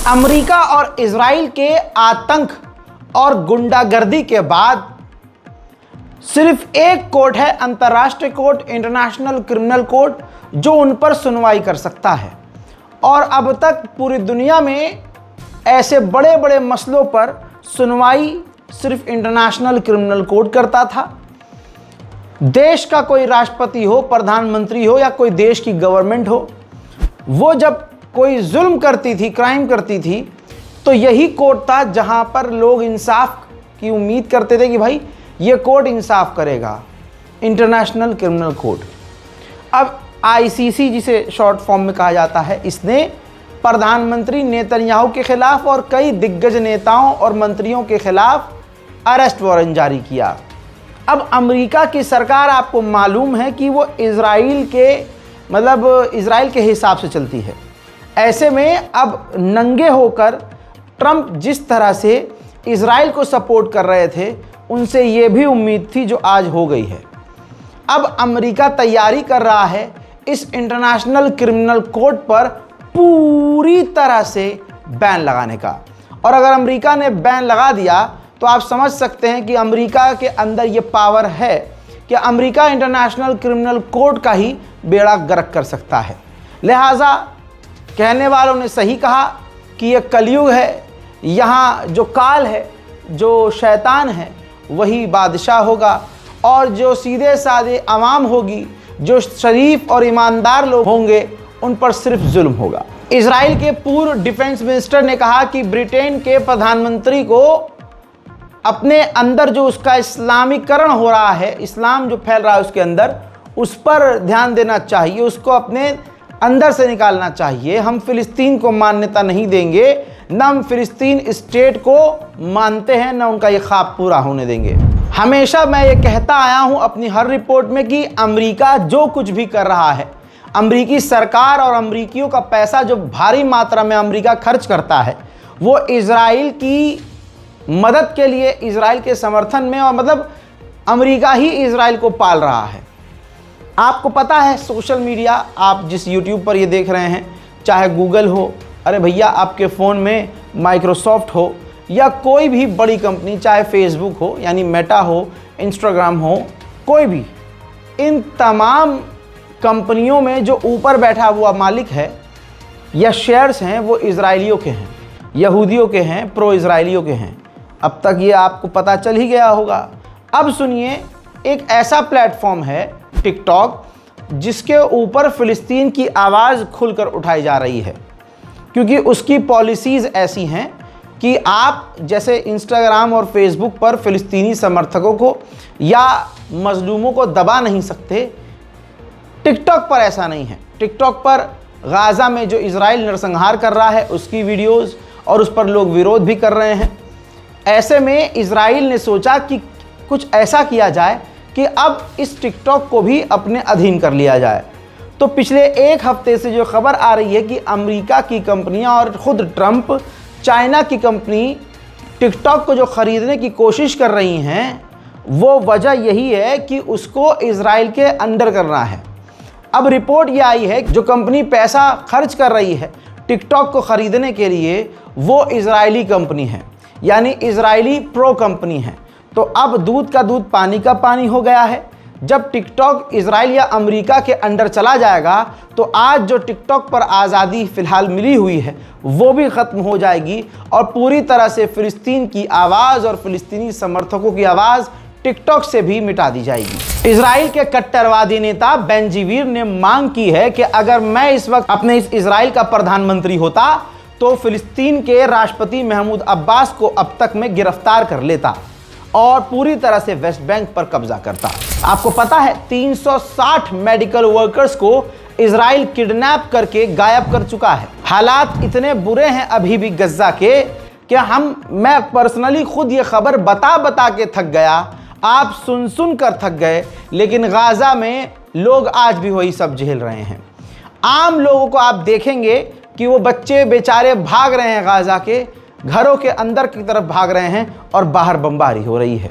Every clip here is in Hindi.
अमेरिका और इजराइल के आतंक और गुंडागर्दी के बाद सिर्फ एक कोर्ट है, अंतर्राष्ट्रीय कोर्ट, इंटरनेशनल क्रिमिनल कोर्ट, जो उन पर सुनवाई कर सकता है। और अब तक पूरी दुनिया में ऐसे बड़े बड़े मसलों पर सुनवाई सिर्फ इंटरनेशनल क्रिमिनल कोर्ट करता था। देश का कोई राष्ट्रपति हो, प्रधानमंत्री हो या कोई देश की गवर्नमेंट हो, वो जब कोई जुल्म करती थी, क्राइम करती थी, तो यही कोर्ट था जहां पर लोग इंसाफ की उम्मीद करते थे कि भाई ये कोर्ट इंसाफ करेगा, इंटरनेशनल क्रिमिनल कोर्ट। अब आईसीसी, जिसे शॉर्ट फॉर्म में कहा जाता है, इसने प्रधानमंत्री नेतन्याहू के खिलाफ और कई दिग्गज नेताओं और मंत्रियों के खिलाफ अरेस्ट वारंट जारी किया। अब अमेरिका की सरकार, आपको मालूम है कि वो इजराइल के हिसाब से चलती है। ऐसे में अब नंगे होकर ट्रंप जिस तरह से इजराइल को सपोर्ट कर रहे थे, उनसे ये भी उम्मीद थी जो आज हो गई है। अब अमेरिका तैयारी कर रहा है इस इंटरनेशनल क्रिमिनल कोर्ट पर पूरी तरह से बैन लगाने का। और अगर अमेरिका ने बैन लगा दिया तो आप समझ सकते हैं कि अमेरिका के अंदर ये पावर है कि अमेरिका इंटरनेशनल क्रिमिनल कोर्ट का ही बेड़ा गर्क कर सकता है। लिहाजा कहने वालों ने सही कहा कि ये कलयुग है, यहाँ जो काल है, जो शैतान है, वही बादशाह होगा, और जो सीधे साधे आवाम होगी, जो शरीफ और ईमानदार लोग होंगे, उन पर सिर्फ जुल्म होगा। इजराइल के पूर्व डिफेंस मिनिस्टर ने कहा कि ब्रिटेन के प्रधानमंत्री को अपने अंदर जो उसका इस्लामीकरण हो रहा है, इस्लाम जो फैल रहा है उसके अंदर, उस पर ध्यान देना चाहिए, उसको अपने अंदर से निकालना चाहिए। हम फिलिस्तीन को मान्यता नहीं देंगे, न हम फिलिस्तीन स्टेट को मानते हैं, न उनका ये ख्वाब पूरा होने देंगे। हमेशा मैं ये कहता आया हूँ अपनी हर रिपोर्ट में कि अमेरिका जो कुछ भी कर रहा है, अमेरिकी सरकार और अमेरिकियों का पैसा जो भारी मात्रा में अमेरिका खर्च करता है, वो इजराइल की मदद के लिए, इजराइल के समर्थन में, और अमेरिका ही इजराइल को पाल रहा है। आपको पता है सोशल मीडिया, आप जिस यूट्यूब पर ये देख रहे हैं, चाहे गूगल हो, अरे भैया आपके फ़ोन में माइक्रोसॉफ्ट हो, या कोई भी बड़ी कंपनी, चाहे फेसबुक हो यानी मेटा हो, इंस्टाग्राम हो, कोई भी, इन तमाम कंपनियों में जो ऊपर बैठा हुआ मालिक है या शेयर्स हैं, वो इजराइलियों के हैं, यहूदियों के हैं, प्रो इजराइलियों के हैं। अब तक ये आपको पता चल ही गया होगा। अब सुनिए, एक ऐसा प्लेटफॉर्म है टिकटॉक, जिसके ऊपर फ़िलिस्तीन की आवाज़ खुलकर उठाई जा रही है, क्योंकि उसकी पॉलिसीज़ ऐसी हैं कि आप जैसे इंस्टाग्राम और फेसबुक पर फ़िलिस्तीनी समर्थकों को या मज़लूमों को दबा नहीं सकते, टिकटॉक पर ऐसा नहीं है। टिकटॉक पर गाज़ा में जो इजराइल नरसंहार कर रहा है उसकी वीडियोज़, और उस पर लोग विरोध भी कर रहे हैं। ऐसे में इजराइल ने सोचा कि कुछ ऐसा किया जाए कि अब इस टिकटॉक को भी अपने अधीन कर लिया जाए। तो पिछले एक हफ्ते से जो खबर आ रही है कि अमेरिका की कंपनियां और ख़ुद ट्रंप, चाइना की कंपनी टिकटॉक को जो ख़रीदने की कोशिश कर रही हैं, वो वजह यही है कि उसको इजराइल के अंडर करना है। अब रिपोर्ट ये आई है कि जो कंपनी पैसा खर्च कर रही है टिकटॉक को ख़रीदने के लिए, वो इजरायली कंपनी है, यानी इजरायली प्रो कंपनी है। तो अब दूध का दूध, पानी का पानी हो गया है। जब टिकटॉक इजराइल या अमेरिका के अंडर चला जाएगा, तो आज जो टिकटॉक पर आज़ादी फ़िलहाल मिली हुई है, वो भी ख़त्म हो जाएगी, और पूरी तरह से फ़िलिस्तीन की आवाज़ और फ़िलिस्तीनी समर्थकों की आवाज़ टिकटॉक से भी मिटा दी जाएगी। इजराइल के कट्टरवादी नेता बेंजीवीर ने मांग की है कि अगर मैं इस वक्त अपने इस इजराइल का प्रधानमंत्री होता, तो फ़िलिस्तीन के राष्ट्रपति महमूद अब्बास को अब तक मैं गिरफ्तार कर लेता और पूरी तरह से वेस्ट बैंक पर कब्जा करता। आपको पता है 360 मेडिकल वर्कर्स को इजराइल किडनैप करके गायब कर चुका है। हालात इतने बुरे हैं अभी भी गज़ा के कि मैं पर्सनली खुद ये खबर बता बता के थक गया, आप सुन सुन कर थक गए, लेकिन गाज़ा में लोग आज भी वही सब झेल रहे हैं। आम लोगों को आप देखेंगे कि वो बच्चे बेचारे भाग रहे हैं, गाज़ा के घरों के अंदर की तरफ भाग रहे हैं और बाहर बमबारी हो रही है।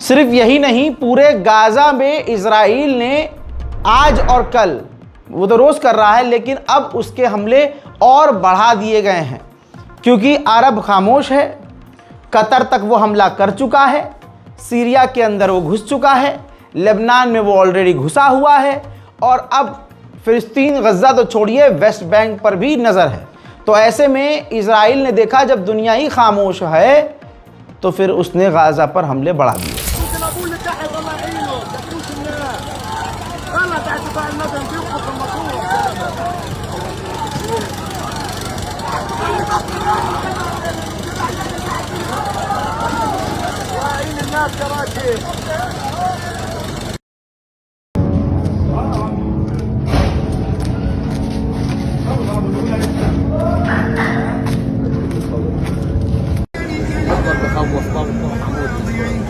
सिर्फ यही नहीं, पूरे गाजा में इजराइल ने आज और कल, वो तो रोज कर रहा है, लेकिन अब उसके हमले और बढ़ा दिए गए हैं क्योंकि अरब खामोश है. कतर तक वो हमला कर चुका है, सीरिया के अंदर वो घुस चुका है, लेबनान में वो ऑलरेडी घुसा हुआ है और अब फिलिस्तीन, गज़ा तो छोड़िए, वेस्ट बैंक पर भी नज़र है. तो ऐसे में इजराइल ने देखा जब दुनिया ही खामोश है तो फिर उसने गाजा पर हमले बढ़ा दिए.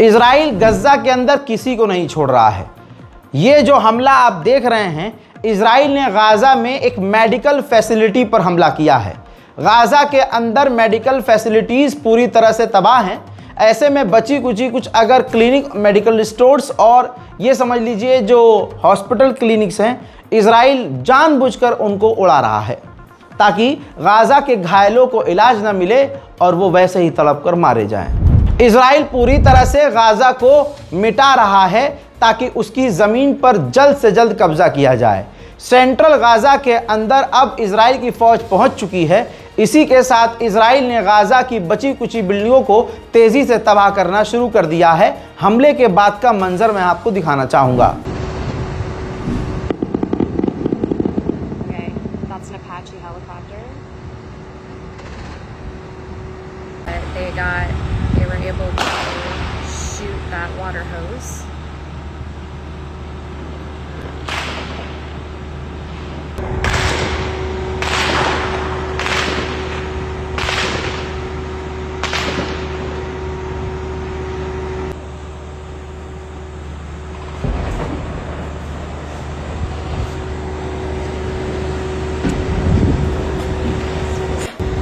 इजराइल गज़ा के अंदर किसी को नहीं छोड़ रहा है. ये जो हमला आप देख रहे हैं, इजराइल ने गाजा में एक मेडिकल फैसिलिटी पर हमला किया है. गाजा के अंदर मेडिकल फैसिलिटीज़ पूरी तरह से तबाह हैं. ऐसे में बची कुची कुछ अगर क्लिनिक, मेडिकल स्टोर्स और ये समझ लीजिए जो हॉस्पिटल क्लिनिक्स हैं, इजराइल जानबूझकर उनको उड़ा रहा है ताकि गाजा के घायलों को इलाज न मिले और वो वैसे ही तड़प कर मारे जाएं. इजराइल पूरी तरह से गाजा को मिटा रहा है ताकि उसकी ज़मीन पर जल्द से जल्द कब्जा किया जाए. सेंट्रल गाजा के अंदर अब इजराइल की फ़ौज पहुंच चुकी है. इसी के साथ इजराइल ने गाजा की बची कुची बिल्डिंगों को तेज़ी से तबाह करना शुरू कर दिया है. हमले के बाद का मंजर मैं आपको दिखाना चाहूँगा. They were able to shoot that water hose.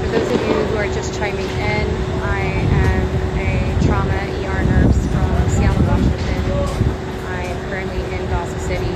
For those of you who are just chiming in, I am a trauma ER nurse from Seattle, Washington. I am currently in Gaza City.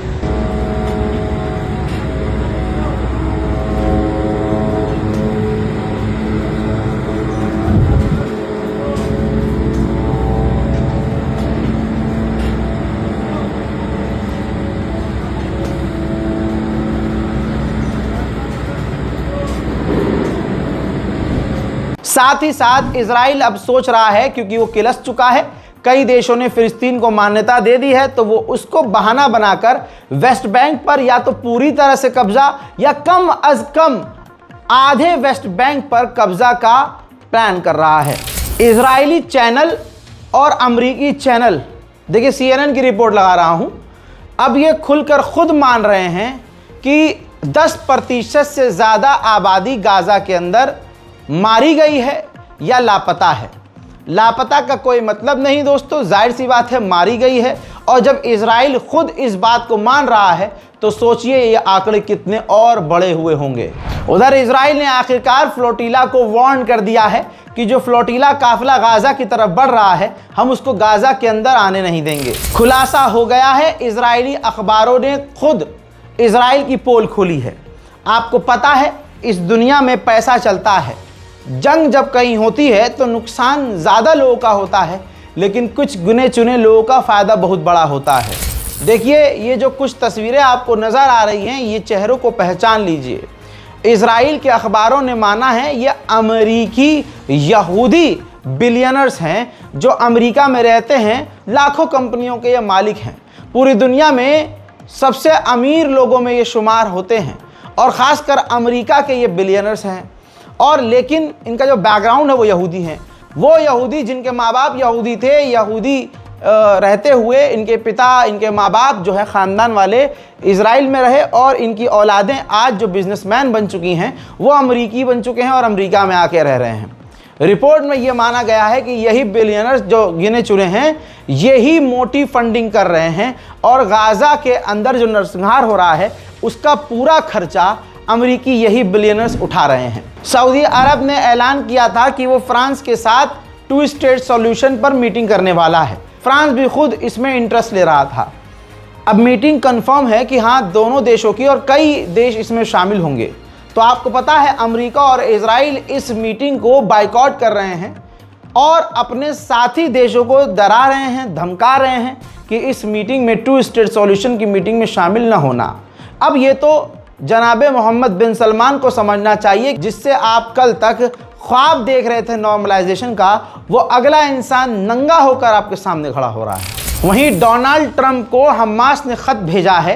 साथ ही साथ इजराइल अब सोच रहा है, क्योंकि वो किलस चुका है, कई देशों ने फिलिस्तीन को मान्यता दे दी है, तो वो उसको बहाना बनाकर वेस्ट बैंक पर या तो पूरी तरह से कब्जा या कम अज कम आधे वेस्ट बैंक पर कब्जा का प्लान कर रहा है. इजरायली चैनल और अमरीकी चैनल, देखिए CNN की रिपोर्ट लगा रहा हूं, अब ये खुलकर खुद मान रहे हैं कि 10% से ज़्यादा आबादी गाजा के अंदर मारी गई है या लापता है. लापता का कोई मतलब नहीं दोस्तों, जाहिर सी बात है मारी गई है. और जब इजराइल खुद इस बात को मान रहा है तो सोचिए ये आंकड़े कितने और बड़े हुए होंगे. उधर इजराइल ने आखिरकार फ्लोटिला को वार्न कर दिया है कि जो फ्लोटिला काफिला गाजा की तरफ बढ़ रहा है, हम उसको गाजा के अंदर आने नहीं देंगे. खुलासा हो गया है, इजरायली अखबारों ने खुद इजराइल की पोल खोली है. आपको पता है इस दुनिया में पैसा चलता है. जंग जब कहीं होती है तो नुकसान ज़्यादा लोगों का होता है, लेकिन कुछ गिने चुने लोगों का फ़ायदा बहुत बड़ा होता है. देखिए ये जो कुछ तस्वीरें आपको नज़र आ रही हैं, ये चेहरों को पहचान लीजिए. इजराइल के अखबारों ने माना है ये अमेरिकी यहूदी बिलियनर्स हैं जो अमेरिका में रहते हैं. लाखों कंपनियों के ये मालिक हैं. पूरी दुनिया में सबसे अमीर लोगों में ये शुमार होते हैं और ख़ासकर अमेरिका के ये बिलियनर्स हैं. और लेकिन इनका जो बैकग्राउंड है वो यहूदी हैं. वो यहूदी जिनके माँ बाप यहूदी थे, यहूदी रहते हुए इनके पिता, इनके माँ बाप जो है ख़ानदान वाले इज़राइल में रहे और इनकी औलादें आज जो बिजनेसमैन बन चुकी हैं वो अमरीकी बन चुके हैं और अमेरिका में आके रह रहे हैं। रिपोर्ट में ये माना गया है कि यही बिलियनर्स जो गिने चुने हैं यही मोटी फंडिंग कर रहे हैं और गाज़ा के अंदर जो नरसंहार हो रहा है उसका पूरा खर्चा अमेरिकी यही बिलियनर्स उठा रहे हैं। सऊदी अरब ने ऐलान किया था कि वो फ्रांस के साथ 2 स्टेट सॉल्यूशन पर मीटिंग करने वाला है। फ्रांस भी खुद इसमें इंटरेस्ट ले रहा था। अब मीटिंग कंफर्म है कि हाँ, दोनों देशों की और कई देश इसमें शामिल होंगे। तो आपको पता है अमेरिका और इजराइल इस मीटिंग को बायकॉट कर रहे हैं और अपने साथी देशों को डरा रहे हैं, धमका रहे हैं कि इस मीटिंग में 2 स्टेट सॉल्यूशन की मीटिंग में शामिल ना होना। अब ये तो जनाबे मोहम्मद बिन सलमान को समझना चाहिए, जिससे आप कल तक ख्वाब देख रहे थे नॉर्मलाइजेशन का, वो अगला इंसान नंगा होकर आपके सामने खड़ा हो रहा है। वहीं डोनाल्ड ट्रंप को हमास ने ख़त भेजा है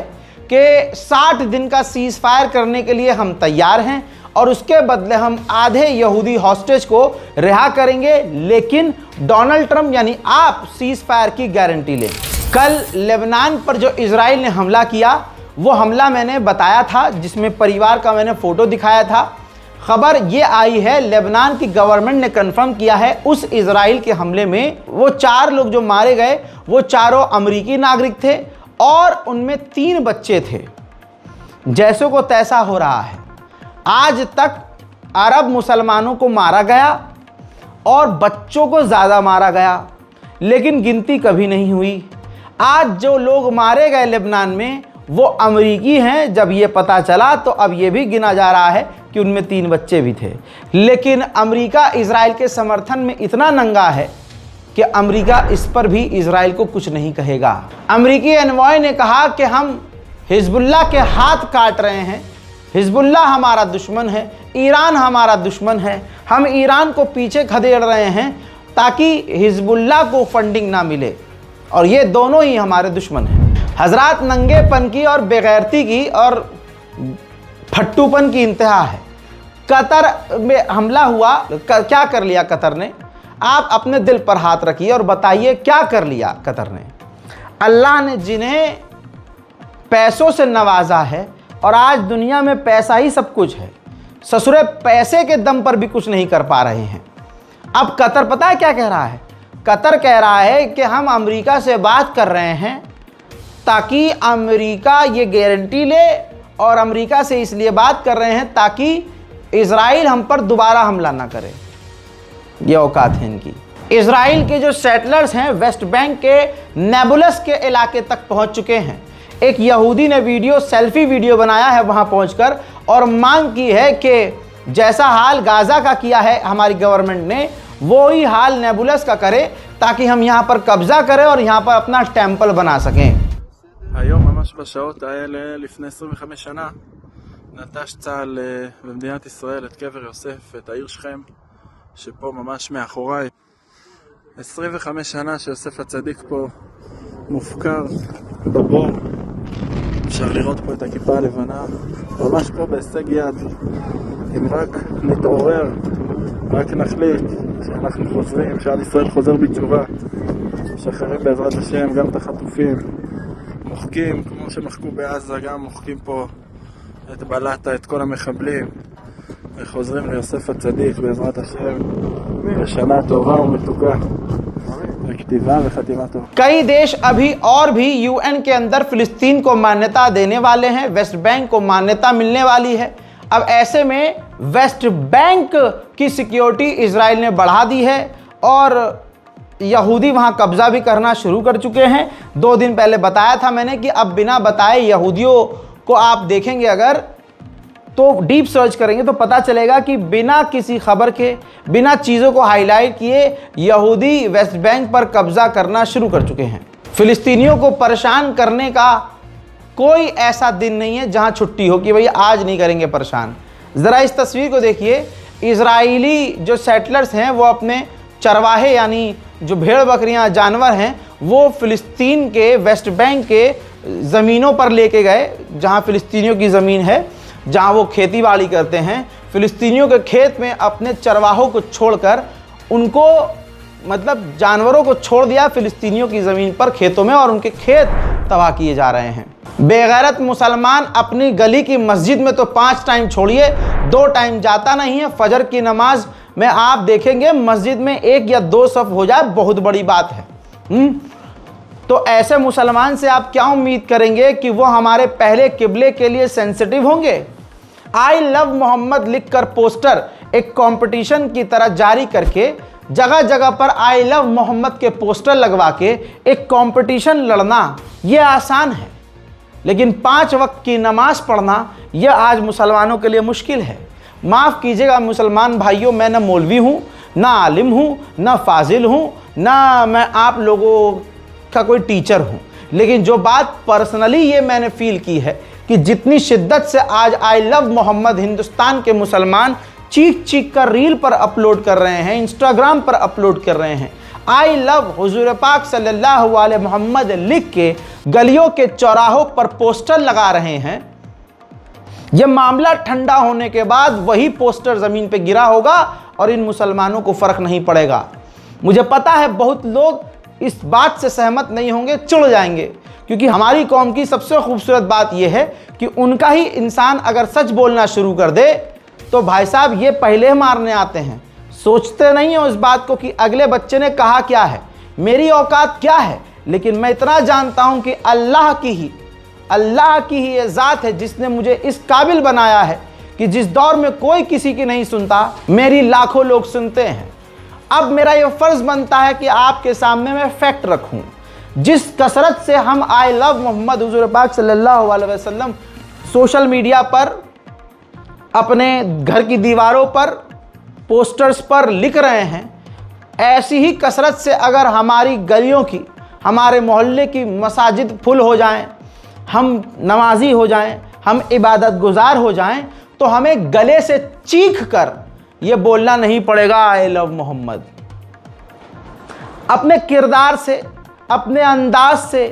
कि 60 दिन का सीज़ फायर करने के लिए हम तैयार हैं और उसके बदले हम आधे यहूदी हॉस्टेज को रिहा करेंगे, लेकिन डोनाल्ड ट्रंप यानी आप सीज़ फायर की गारंटी लें। कल लेबनान पर जो इजराइल ने हमला किया वो हमला मैंने बताया था, जिसमें परिवार का मैंने फ़ोटो दिखाया था। खबर ये आई है, लेबनान की गवर्नमेंट ने कंफर्म किया है उस इजराइल के हमले में वो 4 लोग जो मारे गए वो चारों अमेरिकी नागरिक थे और उनमें 3 बच्चे थे। जैसों को तैसा हो रहा है। आज तक अरब मुसलमानों को मारा गया और बच्चों को ज़्यादा मारा गया, लेकिन गिनती कभी नहीं हुई। आज जो लोग मारे गए लेबनान में वो अमेरिकी हैं। जब ये पता चला तो अब ये भी गिना जा रहा है कि उनमें 3 बच्चे भी थे। लेकिन अमेरिका इजराइल के समर्थन में इतना नंगा है कि अमेरिका इस पर भी इजराइल को कुछ नहीं कहेगा। अमेरिकी एनवॉय ने कहा कि हम हिजबुल्लाह के हाथ काट रहे हैं, हिजबुल्लाह हमारा दुश्मन है, ईरान हमारा दुश्मन है, हम ईरान को पीछे खदेड़ रहे हैं ताकि हिजबुल्लाह को फंडिंग ना मिले और ये दोनों ही हमारे दुश्मन हैं। हजरात, नंगेपन की और बेगैरती की और फट्टूपन की इंतहा है। कतर में हमला हुआ, क्या कर लिया कतर ने? आप अपने दिल पर हाथ रखिए और बताइए क्या कर लिया कतर ने। अल्लाह ने जिन्हें पैसों से नवाजा है और आज दुनिया में पैसा ही सब कुछ है, ससुरे पैसे के दम पर भी कुछ नहीं कर पा रहे हैं। अब कतर पता है क्या कह रहा है? कतर कह रहा है कि हम अमेरिका से बात कर रहे हैं ताकि अमेरिका ये गारंटी ले, और अमेरिका से इसलिए बात कर रहे हैं ताकि इजराइल हम पर दोबारा हमला ना करे। ये औकात है इनकी। इजराइल के जो सेटलर्स हैं वेस्ट बैंक के नेबुलस के इलाके तक पहुंच चुके हैं। एक यहूदी ने सेल्फी वीडियो बनाया है वहां पहुंचकर और मांग की है कि जैसा हाल गाज़ा का किया है हमारी गवर्नमेंट ने, वो ही हाल नेबुलस का करे ताकि हम यहाँ पर कब्जा करें और यहाँ पर अपना टेम्पल बना सकें। היום ממש בשעות האלה לפני 25 שנה נטש צה"ל במדינת ישראל את קבר יוסף, את העיר שכם שפה ממש מאחוריי. 25 שנה שיוסף הצדיק פה מופקר בבור. אפשר לראות פה את הכיפה הלבנה ממש פה בהישג יד. אם רק נתעורר, רק נחליט שאנחנו חוזרים, שעל ישראל חוזר בתשובה, משחררים בעזרת השם גם את החטופים, מוחקים כמו שמחקו בעזה, גם מוחקים פה את בלטה, את כל המחבלים, וחוזרים ליוסף הצדיק בעזרת השם לשנה טובה ומתוקה, לכתיבה וחתימה טובה। कई देश अभी और भी यूएन के अंदर फिलिस्तीन को मान्यता देने वाले हैं, वेस्ट बैंक को मान्यता मिलने वाली है। अब ऐसे में वेस्ट बैंक की सिक्योरिटी इजराइल ने बढ़ा दी है और यहूदी वहां कब्जा भी करना शुरू कर चुके हैं। 2 दिन पहले बताया था मैंने कि अब बिना बताए यहूदियों को आप देखेंगे अगर तो डीप सर्च करेंगे तो पता चलेगा कि बिना किसी खबर के, बिना चीज़ों को हाईलाइट किए यहूदी वेस्ट बैंक पर कब्जा करना शुरू कर चुके हैं। फिलिस्तीनियों को परेशान करने का कोई ऐसा दिन नहीं है जहां छुट्टी हो कि भाई आज नहीं करेंगे परेशान। ज़रा इस तस्वीर को देखिए। इजरायली जो सेटलर्स हैं वो अपने चरवाहे यानी जो भेड़ बकरियां जानवर हैं वो फ़िलिस्तीन के वेस्ट बैंक के ज़मीनों पर लेके गए, जहां फ़िलिस्तीनियों की ज़मीन है, जहां वो खेती बाड़ी करते हैं। फ़िलिस्तीनियों के खेत में अपने चरवाहों को छोड़कर उनको मतलब जानवरों को छोड़ दिया फिलिस्तीनियों की ज़मीन पर, खेतों में, और उनके खेत तबाह किए जा रहे हैं। बेगैरत मुसलमान अपनी गली की मस्जिद में तो 5 टाइम छोड़िए 2 टाइम जाता नहीं है। फजर की नमाज में आप देखेंगे मस्जिद में 1 या 2 सफ हो जाए बहुत बड़ी बात है। तो ऐसे मुसलमान से आप क्या उम्मीद करेंगे कि वो हमारे पहले किबले के लिए सेंसिटिव होंगे? आई लव मोहम्मद लिखकर पोस्टर एक कंपटीशन की तरह जारी करके जगह जगह पर आई लव मोहम्मद के पोस्टर लगवा के एक कंपटीशन लड़ना ये आसान है, लेकिन 5 वक्त की नमाज पढ़ना यह आज मुसलमानों के लिए मुश्किल है। माफ़ कीजिएगा मुसलमान भाइयों, मैं न मौलवी हूँ, ना आलिम हूँ, ना फाजिल हूँ, ना मैं आप लोगों का कोई टीचर हूँ, लेकिन जो बात पर्सनली ये मैंने फील की है कि जितनी शिद्दत से आज आई लव मोहम्मद हिंदुस्तान के मुसलमान चीख चीख कर रील पर अपलोड कर रहे हैं, इंस्टाग्राम पर अपलोड कर रहे हैं, आई लव हुजूर पाक सल्लल्लाहु अलैहि मोहम्मद लिख के गलियों के चौराहों पर पोस्टर लगा रहे हैं, यह मामला ठंडा होने के बाद वही पोस्टर ज़मीन पे गिरा होगा और इन मुसलमानों को फ़र्क नहीं पड़ेगा। मुझे पता है बहुत लोग इस बात से सहमत नहीं होंगे, चिढ़ जाएंगे, क्योंकि हमारी कौम की सबसे खूबसूरत बात यह है कि उनका ही इंसान अगर सच बोलना शुरू कर दे तो भाई साहब ये पहले मारने आते हैं, सोचते नहीं हो इस बात को कि अगले बच्चे ने कहा क्या है, मेरी औकात क्या है। लेकिन मैं इतना जानता हूं कि अल्लाह की ही ये ज़ात है जिसने मुझे इस काबिल बनाया है कि जिस दौर में कोई किसी की नहीं सुनता, मेरी लाखों लोग सुनते हैं। अब मेरा ये फ़र्ज़ बनता है कि आपके सामने मैं फैक्ट रखूं। जिस कसरत से हम आई लव मोहम्मद हुजूर पाक सल्लल्लाहु अलैहि वसल्लम सोशल मीडिया पर, अपने घर की दीवारों पर, पोस्टर्स पर लिख रहे हैं, ऐसी ही कसरत से अगर हमारी गलियों की, हमारे मोहल्ले की मसाजिद फुल हो जाएं, हम नमाजी हो जाएं, हम इबादत गुजार हो जाएं, तो हमें गले से चीख कर ये बोलना नहीं पड़ेगा आई लव मोहम्मद। अपने किरदार से, अपने अंदाज से,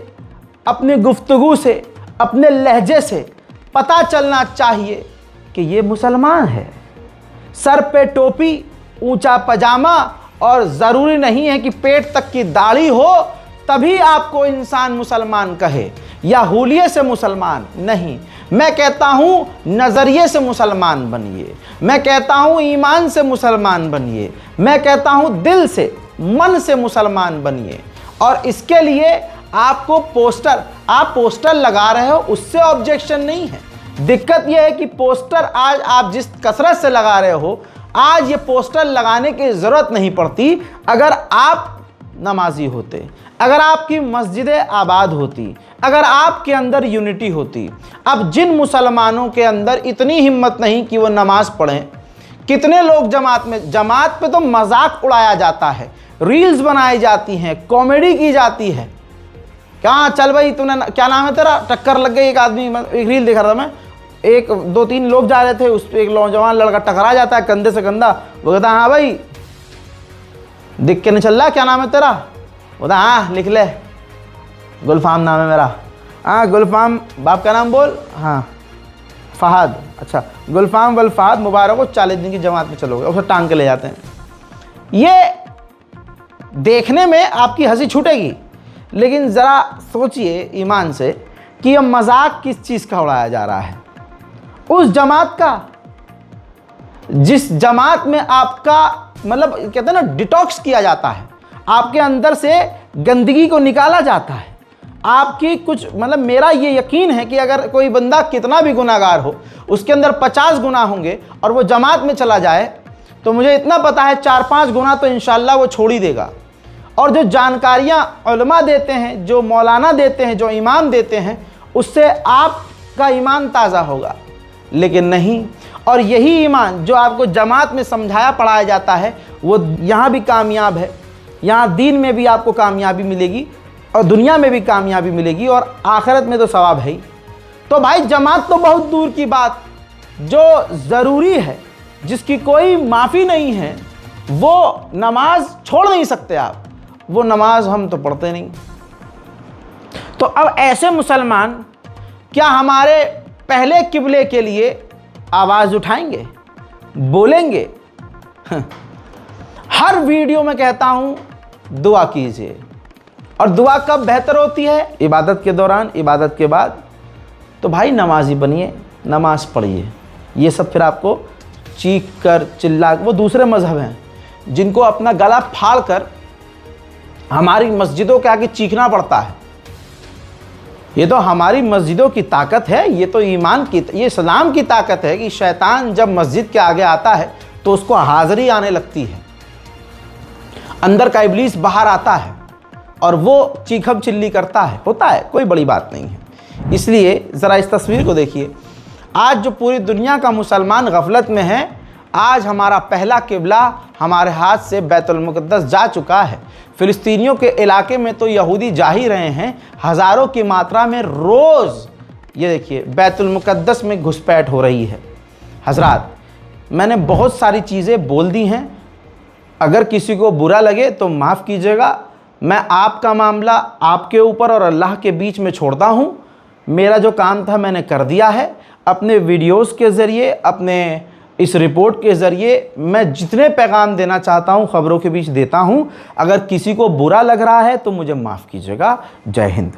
अपनी गुफ्तगू से, अपने लहजे से पता चलना चाहिए कि ये मुसलमान है। सर पे टोपी, ऊंचा पजामा, और ज़रूरी नहीं है कि पेट तक की दाढ़ी हो तभी आपको इंसान मुसलमान कहे, या हुलिये से मुसलमान नहीं। मैं कहता हूँ नज़रिए से मुसलमान बनिए, मैं कहता हूँ ईमान से मुसलमान बनिए, मैं कहता हूँ दिल से, मन से मुसलमान बनिए। और इसके लिए आपको आप पोस्टर लगा रहे हो, उससे ऑब्जेक्शन नहीं है। दिक्कत यह है कि पोस्टर आज आप जिस कसरत से लगा रहे हो, आज ये पोस्टर लगाने की ज़रूरत नहीं पड़ती अगर आप नमाजी होते, अगर आपकी मस्जिदें आबाद होती, अगर आपके अंदर यूनिटी होती। अब जिन मुसलमानों के अंदर इतनी हिम्मत नहीं कि वो नमाज पढ़ें, कितने लोग जमात पे तो मजाक उड़ाया जाता है, रील्स बनाई जाती हैं, कॉमेडी की जाती है। कहाँ चल भाई तूने, क्या नाम है तेरा, टक्कर लग गई। एक आदमी, एक रील देख रहा था मैं, 1-2-3 लोग जा रहे थे, उस पर एक नौजवान लड़का टकरा जाता है कंधे से कंधा। वो कहता हाँ भाई दिख के नहीं चल रहा, क्या नाम है तेरा? बोलता हाँ लिख ले, गुलफाम नाम है मेरा। हाँ गुलफाम, बाप का नाम बोल। हाँ फहाद। अच्छा गुलफाम वल फहाद मुबारक हो, 40 दिन की जमात में चलोगे। उसे टांग के ले जाते हैं। ये देखने में आपकी हंसी छूटेगी, लेकिन ज़रा सोचिए ईमान से कि यह मजाक किस चीज़ का उड़ाया जा रहा है। उस जमात का जिस जमात में आपका मतलब कहते हैं ना डिटॉक्स किया जाता है, आपके अंदर से गंदगी को निकाला जाता है। आपकी कुछ मतलब मेरा ये यकीन है कि अगर कोई बंदा कितना भी गुनाहगार हो, उसके अंदर 50 गुनाह होंगे और वो जमात में चला जाए, तो मुझे इतना पता है 4-5 गुनाह तो इंशाल्लाह वो छोड़ ही देगा। और जो जानकारियाँ उलमा देते हैं, जो मौलाना देते हैं, जो इमाम देते हैं, उससे आपका ईमान ताज़ा होगा। लेकिन नहीं, और यही ईमान जो आपको जमात में समझाया पढ़ाया जाता है, वो यहाँ भी कामयाब है। यहाँ दीन में भी आपको कामयाबी मिलेगी और दुनिया में भी कामयाबी मिलेगी और आखिरत में तो सवाब है ही। तो भाई जमात तो बहुत दूर की बात, जो ज़रूरी है, जिसकी कोई माफ़ी नहीं है, वो नमाज छोड़ नहीं सकते आप। वो नमाज हम तो पढ़ते नहीं। तो अब ऐसे मुसलमान क्या हमारे पहले किबले के लिए आवाज़ उठाएंगे, बोलेंगे? हर वीडियो में कहता हूँ दुआ कीजिए। और दुआ कब बेहतर होती है? इबादत के दौरान, इबादत के बाद। तो भाई नमाजी बनिए, नमाज पढ़िए। ये सब फिर आपको चीख कर चिल्ला, वो दूसरे मज़हब हैं जिनको अपना गला फाड़ कर हमारी मस्जिदों के आगे चीखना पड़ता है। ये तो हमारी मस्जिदों की ताकत है, ये तो ईमान की, ये इस्लाम की ताकत है कि शैतान जब मस्जिद के आगे आता है तो उसको हाज़री आने लगती है, अंदर का इब्लीस बाहर आता है और वो चीखम चिल्ली करता है। होता है, कोई बड़ी बात नहीं है। इसलिए ज़रा इस तस्वीर को देखिए। आज जो पूरी दुनिया का मुसलमान गफलत में है, आज हमारा पहला किबला हमारे हाथ से बैतुल मुक़द्दस जा चुका है। फ़िलिस्तीनियों के इलाके में तो यहूदी जा ही रहे हैं, हज़ारों की मात्रा में रोज़। ये देखिए बैतुल मुक़द्दस में घुसपैठ हो रही है। हज़रात, मैंने बहुत सारी चीज़ें बोल दी हैं, अगर किसी को बुरा लगे तो माफ़ कीजिएगा। मैं आपका मामला आपके ऊपर और अल्लाह के बीच में छोड़ता हूँ। मेरा जो काम था मैंने कर दिया है। अपने वीडियोस के ज़रिए, अपने इस रिपोर्ट के ज़रिए मैं जितने पैगाम देना चाहता हूँ ख़बरों के बीच देता हूँ। अगर किसी को बुरा लग रहा है तो मुझे माफ़ कीजिएगा। जय हिंद।